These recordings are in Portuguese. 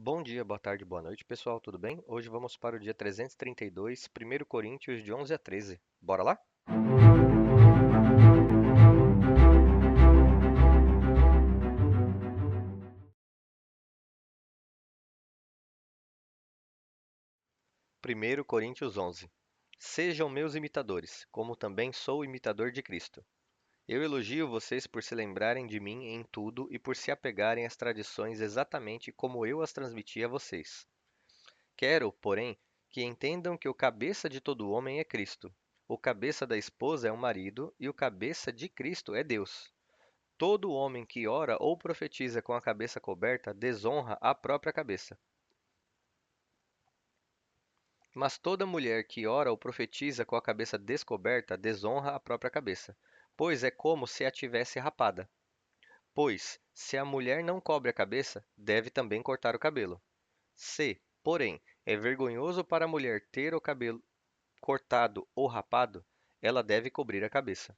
Bom dia, boa tarde, boa noite, pessoal, tudo bem? Hoje vamos para o dia 332, 1 Coríntios de 11 a 13. Bora lá? 1 Coríntios 11. Sejam meus imitadores, como também sou imitador de Cristo. Eu elogio vocês por se lembrarem de mim em tudo e por se apegarem às tradições exatamente como eu as transmiti a vocês. Quero, porém, que entendam que o cabeça de todo homem é Cristo. O cabeça da esposa é o marido e o cabeça de Cristo é Deus. Todo homem que ora ou profetiza com a cabeça coberta desonra a própria cabeça. Mas toda mulher que ora ou profetiza com a cabeça descoberta desonra a própria cabeça, pois é como se a tivesse rapada. Pois, se a mulher não cobre a cabeça, deve também cortar o cabelo. Se, porém, é vergonhoso para a mulher ter o cabelo cortado ou rapado, ela deve cobrir a cabeça.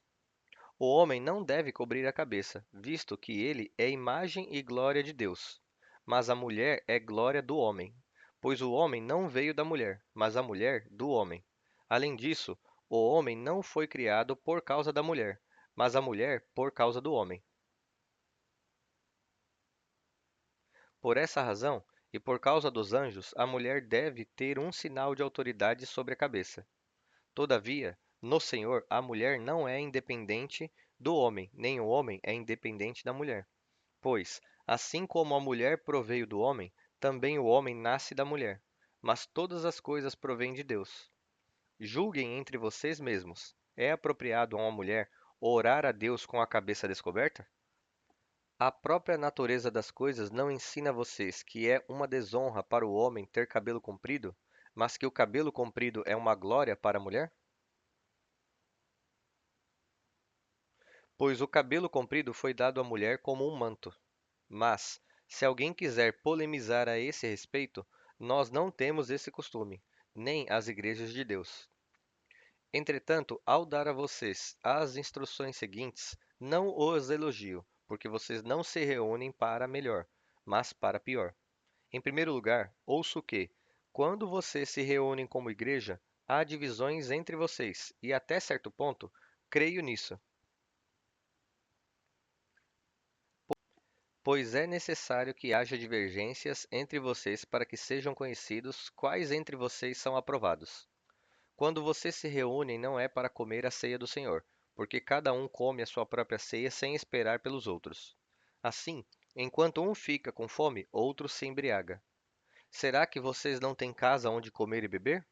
O homem não deve cobrir a cabeça, visto que ele é imagem e glória de Deus. Mas a mulher é glória do homem, pois o homem não veio da mulher, mas a mulher do homem. Além disso, o homem não foi criado por causa da mulher, mas a mulher por causa do homem. Por essa razão, e por causa dos anjos, a mulher deve ter um sinal de autoridade sobre a cabeça. Todavia, no Senhor, a mulher não é independente do homem, nem o homem é independente da mulher. Pois, assim como a mulher proveio do homem, também o homem nasce da mulher. Mas todas as coisas provêm de Deus. Julguem entre vocês mesmos. É apropriado a uma mulher orar a Deus com a cabeça descoberta? A própria natureza das coisas não ensina vocês que é uma desonra para o homem ter cabelo comprido, mas que o cabelo comprido é uma glória para a mulher? Pois o cabelo comprido foi dado à mulher como um manto. Mas, se alguém quiser polemizar a esse respeito, nós não temos esse costume, nem as igrejas de Deus. Entretanto, ao dar a vocês as instruções seguintes, não os elogio, porque vocês não se reúnem para melhor, mas para pior. Em primeiro lugar, ouço que, quando vocês se reúnem como igreja, há divisões entre vocês, e até certo ponto, creio nisso. Pois é necessário que haja divergências entre vocês para que sejam conhecidos quais entre vocês são aprovados. Quando vocês se reúnem, não é para comer a ceia do Senhor, porque cada um come a sua própria ceia sem esperar pelos outros. Assim, enquanto um fica com fome, outro se embriaga. Será que vocês não têm casa onde comer e beber?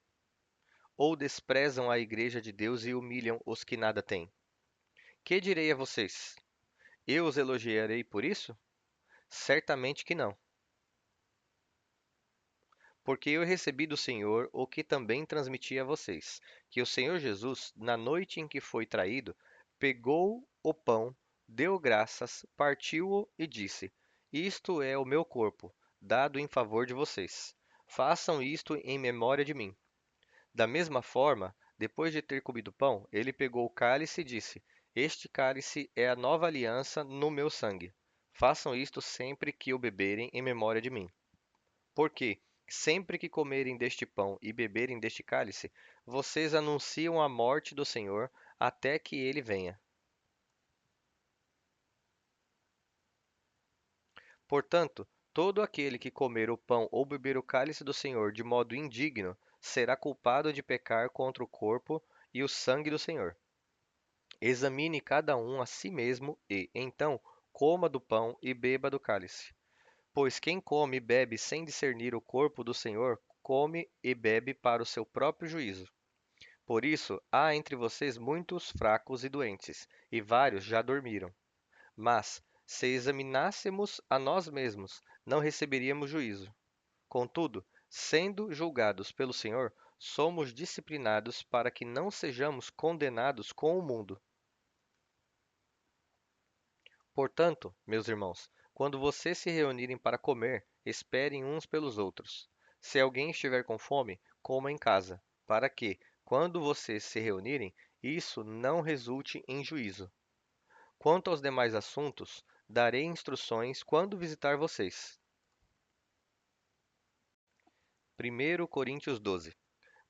Ou desprezam a igreja de Deus e humilham os que nada têm? Que direi a vocês? Eu os elogiarei por isso? Certamente que não. Porque eu recebi do Senhor o que também transmiti a vocês, que o Senhor Jesus, na noite em que foi traído, pegou o pão, deu graças, partiu-o e disse: Isto é o meu corpo, dado em favor de vocês. Façam isto em memória de mim. Da mesma forma, depois de ter comido pão, ele pegou o cálice e disse: Este cálice é a nova aliança no meu sangue. Façam isto sempre que o beberem em memória de mim. Porque, sempre que comerem deste pão e beberem deste cálice, vocês anunciam a morte do Senhor até que ele venha. Portanto, todo aquele que comer o pão ou beber o cálice do Senhor de modo indigno será culpado de pecar contra o corpo e o sangue do Senhor. Examine cada um a si mesmo e, então, coma do pão e beba do cálice. Pois quem come e bebe sem discernir o corpo do Senhor, come e bebe para o seu próprio juízo. Por isso, há entre vocês muitos fracos e doentes, e vários já dormiram. Mas, se examinássemos a nós mesmos, não receberíamos juízo. Contudo, sendo julgados pelo Senhor, somos disciplinados para que não sejamos condenados com o mundo. Portanto, meus irmãos, quando vocês se reunirem para comer, esperem uns pelos outros. Se alguém estiver com fome, coma em casa, para que, quando vocês se reunirem, isso não resulte em juízo. Quanto aos demais assuntos, darei instruções quando visitar vocês. 1 Coríntios 12.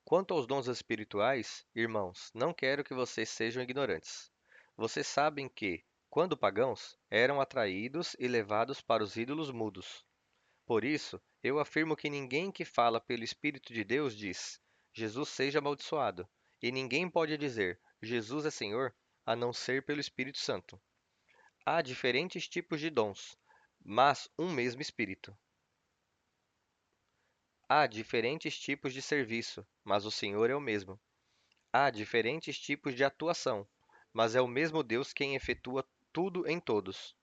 Quanto aos dons espirituais, irmãos, não quero que vocês sejam ignorantes. Vocês sabem que, quando pagãos, eram atraídos e levados para os ídolos mudos. Por isso, eu afirmo que ninguém que fala pelo Espírito de Deus diz: Jesus seja amaldiçoado. E ninguém pode dizer: Jesus é Senhor, a não ser pelo Espírito Santo. Há diferentes tipos de dons, mas um mesmo Espírito. Há diferentes tipos de serviço, mas o Senhor é o mesmo. Há diferentes tipos de atuação, mas é o mesmo Deus quem efetua tudo em todos.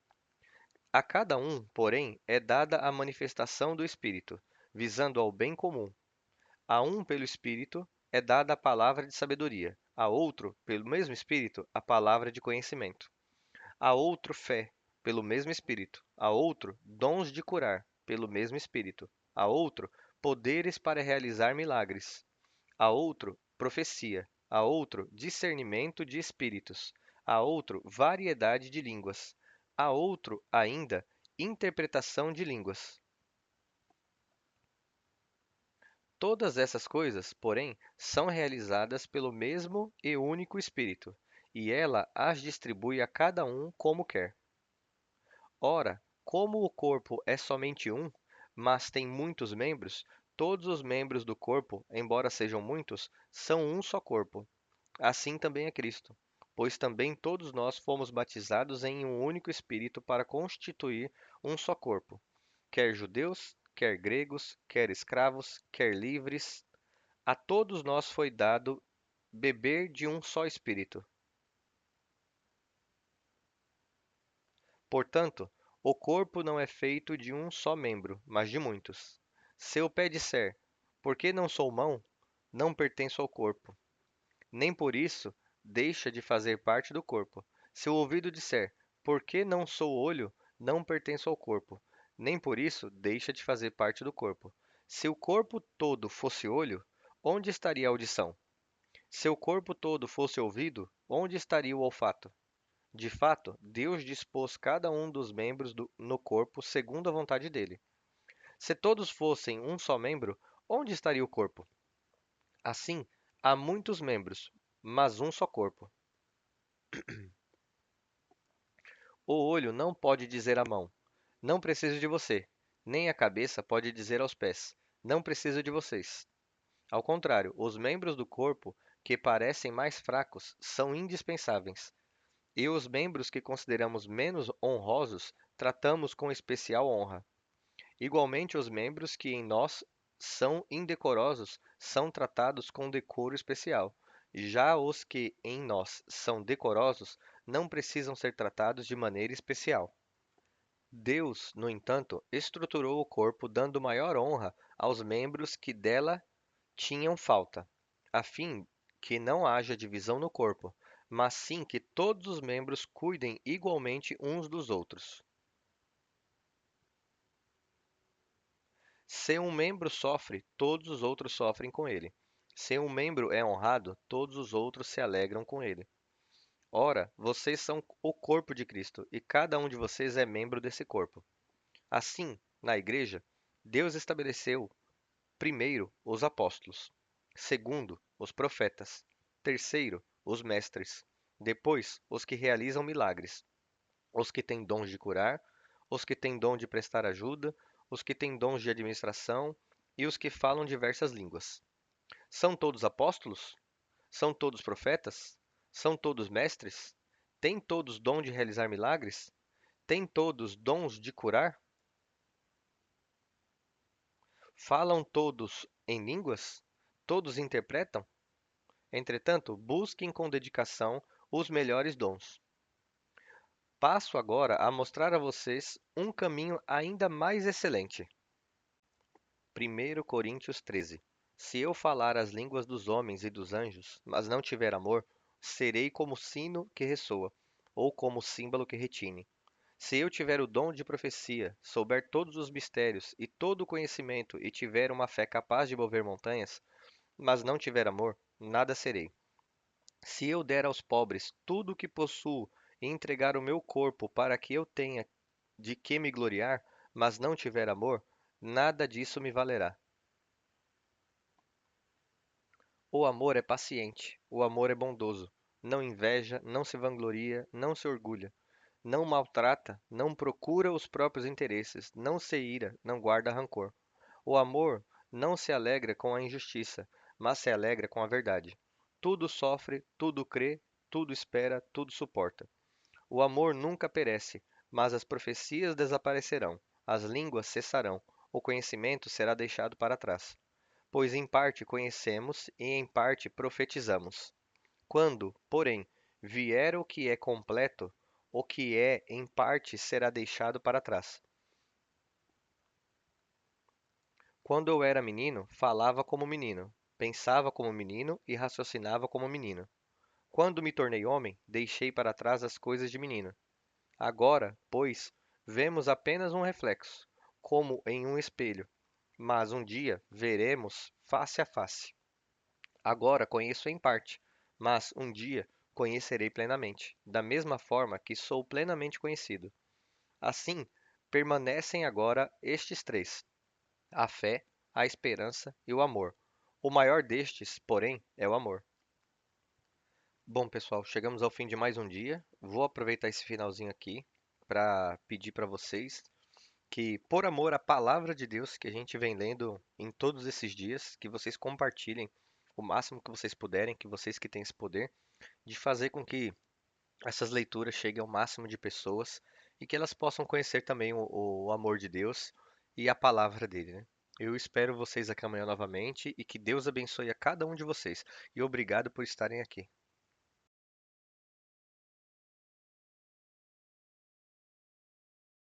A cada um, porém, é dada a manifestação do Espírito, visando ao bem comum. A um, pelo Espírito, é dada a palavra de sabedoria, a outro, pelo mesmo Espírito, a palavra de conhecimento. A outro, fé, pelo mesmo Espírito. A outro, dons de curar, pelo mesmo Espírito. A outro, poderes para realizar milagres. A outro, profecia. A outro, discernimento de espíritos. A outro, variedade de línguas. A outro, ainda, interpretação de línguas. Todas essas coisas, porém, são realizadas pelo mesmo e único Espírito, e ela as distribui a cada um como quer. Ora, como o corpo é somente um, mas tem muitos membros, todos os membros do corpo, embora sejam muitos, são um só corpo. Assim também é Cristo, pois também todos nós fomos batizados em um único Espírito para constituir um só corpo, quer judeus, quer gregos, quer escravos, quer livres, a todos nós foi dado beber de um só Espírito. Portanto, o corpo não é feito de um só membro, mas de muitos. Se o pé disser, por que não sou mão? Não pertenço ao corpo. Nem por isso deixa de fazer parte do corpo. Se o ouvido disser, por que não sou olho? Não pertenço ao corpo. Nem por isso deixa de fazer parte do corpo. Se o corpo todo fosse olho, onde estaria a audição? Se o corpo todo fosse ouvido, onde estaria o olfato? De fato, Deus dispôs cada um dos membros no corpo segundo a vontade dele. Se todos fossem um só membro, onde estaria o corpo? Assim, há muitos membros, mas um só corpo. O olho não pode dizer à mão: não preciso de você, nem a cabeça pode dizer aos pés: não preciso de vocês. Ao contrário, os membros do corpo que parecem mais fracos são indispensáveis, e os membros que consideramos menos honrosos tratamos com especial honra. Igualmente, os membros que em nós são indecorosos são tratados com decoro especial. Já os que em nós são decorosos não precisam ser tratados de maneira especial. Deus, no entanto, estruturou o corpo dando maior honra aos membros que dela tinham falta, a fim que não haja divisão no corpo, mas sim que todos os membros cuidem igualmente uns dos outros. Se um membro sofre, todos os outros sofrem com ele. Se um membro é honrado, todos os outros se alegram com ele. Ora, vocês são o corpo de Cristo, e cada um de vocês é membro desse corpo. Assim, na igreja, Deus estabeleceu primeiro os apóstolos, segundo os profetas, terceiro os mestres, depois os que realizam milagres, os que têm dons de curar, os que têm dom de prestar ajuda, os que têm dons de administração e os que falam diversas línguas. São todos apóstolos? São todos profetas? São todos mestres? Têm todos dom de realizar milagres? Têm todos dons de curar? Falam todos em línguas? Todos interpretam? Entretanto, busquem com dedicação os melhores dons. Passo agora a mostrar a vocês um caminho ainda mais excelente. 1 Coríntios 13. Se eu falar as línguas dos homens e dos anjos, mas não tiver amor, serei como sino que ressoa, ou como símbolo que retine. Se eu tiver o dom de profecia, souber todos os mistérios e todo o conhecimento, e tiver uma fé capaz de mover montanhas, mas não tiver amor, nada serei. Se eu der aos pobres tudo o que possuo e entregar o meu corpo para que eu tenha de que me gloriar, mas não tiver amor, nada disso me valerá. O amor é paciente, o amor é bondoso. Não inveja, não se vangloria, não se orgulha. Não maltrata, não procura os próprios interesses, não se ira, não guarda rancor. O amor não se alegra com a injustiça, mas se alegra com a verdade. Tudo sofre, tudo crê, tudo espera, tudo suporta. O amor nunca perece, mas as profecias desaparecerão, as línguas cessarão, o conhecimento será deixado para trás. Pois em parte conhecemos e em parte profetizamos. Quando, porém, vier o que é completo, o que é em parte será deixado para trás. Quando eu era menino, falava como menino, pensava como menino e raciocinava como menino. Quando me tornei homem, deixei para trás as coisas de menino. Agora, pois, vemos apenas um reflexo, como em um espelho, mas um dia veremos face a face. Agora conheço em parte, mas um dia conhecerei plenamente, da mesma forma que sou plenamente conhecido. Assim, permanecem agora estes três: a fé, a esperança e o amor. O maior destes, porém, é o amor. Bom, pessoal, chegamos ao fim de mais um dia. Vou aproveitar esse finalzinho aqui para pedir para vocês que, por amor à palavra de Deus que a gente vem lendo em todos esses dias, que vocês compartilhem o máximo que vocês puderem, que vocês que têm esse poder, de fazer com que essas leituras cheguem ao máximo de pessoas e que elas possam conhecer também o amor de Deus e a palavra dele, né? Eu espero vocês aqui amanhã novamente e que Deus abençoe a cada um de vocês. E obrigado por estarem aqui.